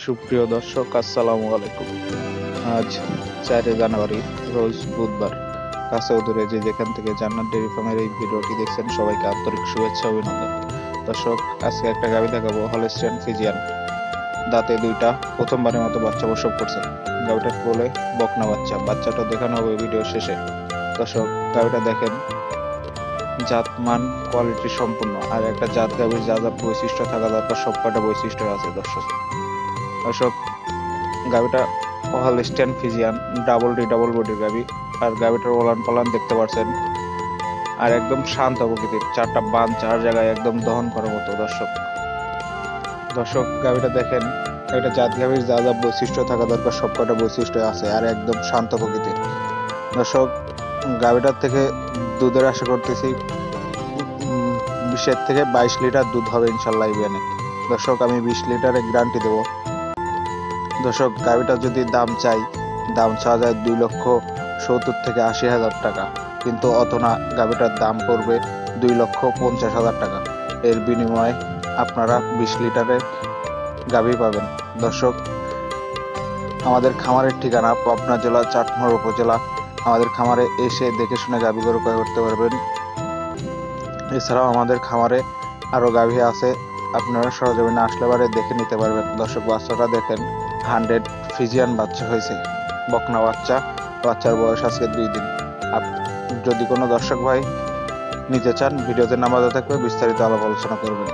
সুপ্রিয় দর্শক, আসসালামু আলাইকুম। আজ 4 জানুয়ারি, রোজ বুধবার। কাছে ও দূরে যে যেখান থেকে জান্নাত ডেইরি ফার্মের এই ভিডিওটি দেখছেন, সবাইকে আন্তরিক শুভেচ্ছা ও অভিনন্দন। দর্শক, আজকে একটা গাভী দেখাবো, হলস্টিয়ান ফ্রিজিয়ান। দাঁতে দুইটা, প্রথমবারের মতো বাচ্চা প্রসব করছে। গাভীটার কোলে বকনা বাচ্চা। বাচ্চাটা দেখানো হবে ভিডিও শেষে। দর্শক, গাভীটা দেখেন, জাত মান কোয়ালিটি সম্পূর্ণ। আর একটা জাত গাভীর যা যা বৈশিষ্ট্য থাকা দরকার, সব কটা বৈশিষ্ট্য আছে। দর্শক, গাভিটা হলস্টিয়ান ফ্রিজিয়ান, ডাবল বডির গাভি। আর গাভিটার ওলান পালান দেখতে পাচ্ছেন। আর একদম শান্ত প্রকৃতির, 4টা বান 4 জায়গায় একদম দহন করার মতো। দর্শক, গাভিটা দেখেন, এটা জাত গাভির যা যা বৈশিষ্ট্য থাকা দরকার, সবকটা বৈশিষ্ট্য আছে। আর একদম শান্ত প্রকৃতির। দর্শক, গাভিটার থেকে দুধের আশা করতেছি 20 থেকে 22 লিটার দুধ হবে ইনশাল্লাহ এই বিয়ানে। দর্শক, আমি 20 লিটারের গ্যারান্টি দেবো। দর্শক, গাভিটা যদি দাম চাওয়া যায় 2,70,000 থেকে 80,000 টাকা, কিন্তু অত না, গাভিটার দাম পড়বে 2,50,000 টাকা। এর বিনিময়ে আপনারা 20 লিটারের গাভি পাবেন। দর্শক, আমাদের খামারের ঠিকানা পাবনা জেলা চাটমোহর উপজেলা। আমাদের খামারে এসে দেখে শুনে গাভি গরু ক্রয় করতে পারবেন। এছাড়াও আমাদের খামারে আরো গাভি আছে, আপনারা সরজমিনে আসলে বারে দেখে নিতে পারবেন। দর্শক, বাচ্চাটা দেখেন, 100 ফ্রিজিয়ান বাচ্চা হয়েছে, বকনা বাচ্চা। বাচ্চার বয়স আজকে 2 দিন। যদি কোনো দর্শক ভাই নিতে চান, ভিডিওতে নাম্বার দেওয়া থাকবে, বিস্তারিত আলাপ আলোচনা করবেন।